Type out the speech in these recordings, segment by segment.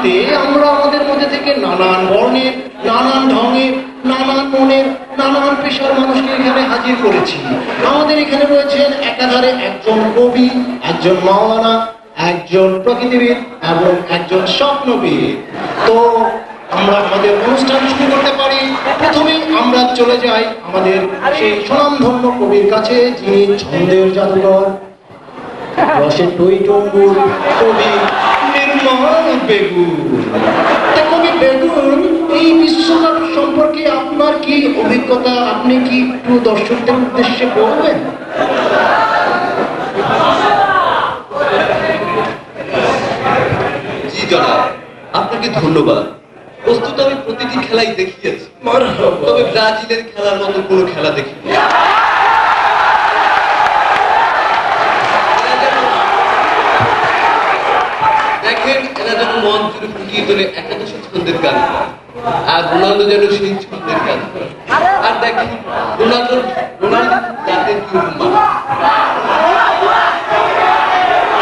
রাতে আমরা আমাদের মধ্যে থেকে নানান বর্ণের, নানান ঢঙের, নানান মনের, নানান পেশার মানুষকে এখানে হাজির করেছি। আমাদের এখানে রয়েছেন একাধারে একজন কবি, একজন মাওলানা, একজন প্রকৃতিবিদ এবং একজন স্বপ্নবিদ। তো আমরা আমাদের অনুষ্ঠান শুরু করতে পারি। প্রথমেই আমরা চলে যাই আমাদের সেই স্বনামধন্য কবির কাছে, যিনি ছন্দের জাদুঘর, রসের টইটম্বুর কবি নির্মল বেগুন। তো কবি বেগুন, এই বিশ্বকাপ সম্পর্কে আপনার কি অভিজ্ঞতা, আপনি কি একটু দর্শকদের উদ্দেশ্যে বলবেন? জি জনাব, আপনাকে ধন্যবাদ। প্রস্তুত আমি প্রতিটি খেলাই দেখিয়েছি, তবে ব্রাজিলের খেলার মতো কোনো খেলা দেখিনি। দেখেন, এরা যেন মন জুড়ে ফুটিয়ে তোলে একাদশ ছন্দের গান, আর রোনাল্ডো যেন সেই ছন্দের গান। আর দেখেন রোনাল্ডো জাতের কি উপমা।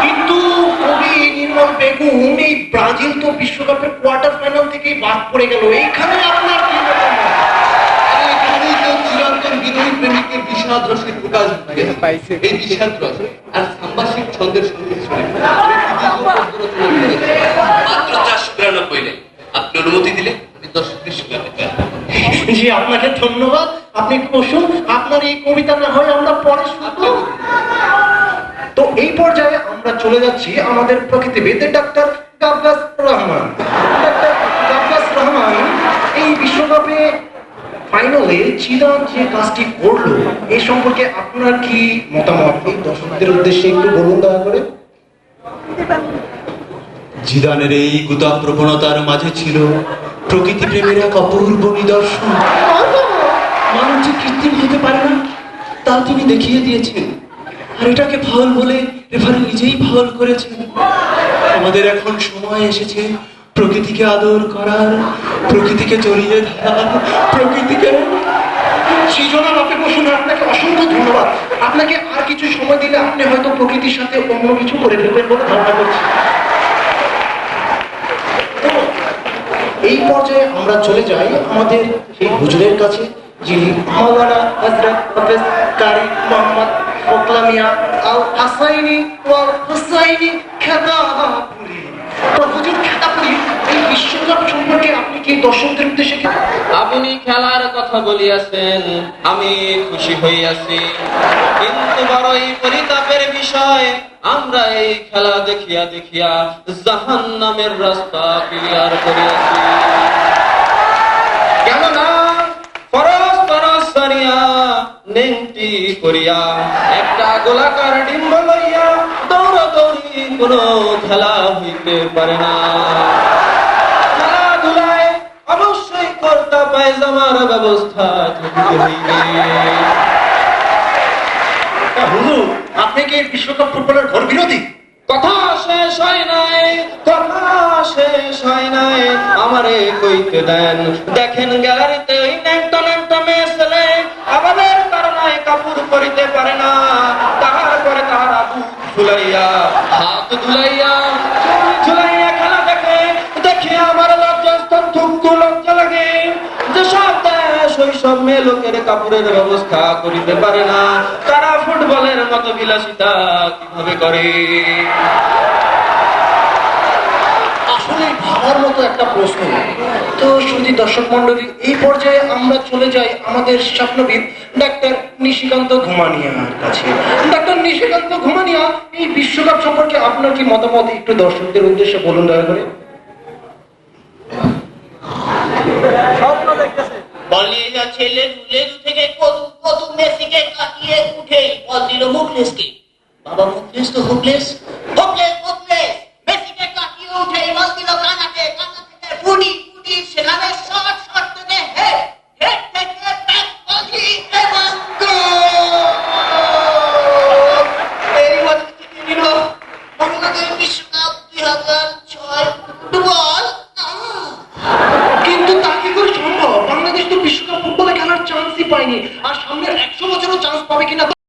কিন্তু কবি নির্মল বেগুন, এই ব্রাজিল তো বিশ্বকাপের কোয়ার্টার ফাইনাল থেকেই বাদ পড়ে গেল, এইখানে আপনার কি মতামত? এখানেই তো চিরন্তন বিনয়ী প্রেমিকের বিষাদ রসের প্রকাশ ঘটেছে। এই বিষাদ রস আর সাম্বাসিক ছন্দের সংমিশ্রণে মাত্র 492 আপনি অনুমতি দিলে আমি দর্শকদের শোনাতে পারি। জি, আপনাকে ধন্যবাদ। আপনি বসুন, আপনার এই কবিতা না হয় আমরা পরে শুনবো। তো এই পর্যায়ে আমরা চলে যাচ্ছি আমাদের প্রকৃতিবিদ ডাক্তার গাব্বাস রহমান। ডাক্তার গাব্বাস রহমান, এই বিশ্বকাপে ফাইনালে জিদান যে কাজটি করলো, এই সম্পর্কে আপনার কি মতামত? এই দর্শকদের উদ্দেশ্যে একটু বলুন দয়া করে। জিদানের এই গুতা প্রবণতার মাঝে ছিল প্রকৃতি প্রেমের এক অপূর্ব নিদর্শন। মানুষ যে কৃত্রিম হতে পারে না, তা তিনি দেখিয়ে দিয়েছেন। আর এটাকে ফাউল বলে রেফারি নিজেই ফাউল করেছেন। আমাদের এখন সময় এসেছে প্রকৃতিকে আদর করার, প্রকৃতিকে জড়িয়ে ধরার, প্রকৃতিকে। সেই জন্য আপনি বসুন, আপনাকে অসংখ্য ধন্যবাদ। আপনাকে আর কিছু সময় দিলে আপনি হয়তো প্রকৃতির সাথে অন্য কিছু করে ফেলবেন বলে ধারণা করছি। এই পর্যায়ে আমরা চলে যাই আমাদের সেই হুজুরের কাছে, যিনি মাওলানা হযরত হাফেজ কারি মোহাম্মদ ফকলামিয়া আল হাসাইনি ওয়াল হুসাইনি খেতাবপুরি। তো হুজুর খেতাবপুরি, এই বিশ্বকাপ সম্পর্কে আপনি কি দর্শকদের উদ্দেশ্যে কি? আপনি খেলার কথা বলিয়াছেন, আমি খুশি হইয়াছি, কিন্তু বড়ই পরিতাপের বিষয়, আমরা এই খেলা দেখিয়া দেখিয়া জাহান্নামের রাস্তা ক্লিয়ার করিয়াছি। কেননা ফরজ ফরজ সারিয়া নেংটি করিয়া একটা গোলাকার ডিম্ব লইয়া দৌড়াদৌড়ি কোনো খেলা হইতে পারে না। খেলাধুলায় অবশ্যই কর্তা পায়জামার ব্যবস্থা থাকতে হইবে। হুজুর, আপনি কি বিশ্বকাপ ফুটবলের ঘর বিরোধী? কথা শেষ হয় নাই, কথা শেষ হয় নাই, আমারে কইতে দেন। দেখেন গ্যালারিতে ওই ন্যাংটা ন্যাংটা মেয়ে ছেলে আমাদের কারণে কাপড় পরিতে পারে না, তারপরে তারা বুক ফুলাইয়া হাত ধুলাইয়া ঝুলাইয়া খেলা দেখে, দেখে আমার লজ্জাস্থান থুকু লজ্জা লাগে। যেসব দেশ ওই সব মেয়ে লোকের কাপড়ের ব্যবস্থা করিতে পারে না, তারা ফুটবলের মতো বিলাসিতা কিভাবে করে? আসলে ভাবার মতো একটা প্রশ্ন। তো শুধু দর্শক মন্ডলী, এই পর্যায়ে আমরা চলে যাই আমাদের স্বপ্নবিদ ডাক্তার নিশিকান্ত ঘুমানিয়ার কাছে। ডাক্তার নিশিকান্ত ঘুমানিয়া, এই বিশ্বকাপ সম্পর্কে আপনার কি মতামত, একটু দর্শকদের উদ্দেশ্যে বলুন দয়া করে। পালিয়ে যাচ্ছে লেজু থেকে কদু মেসিকে কাটিয়ে উঠে বল দিল মুখলেসকে। বাবা মুখলেস তো হুকলেস,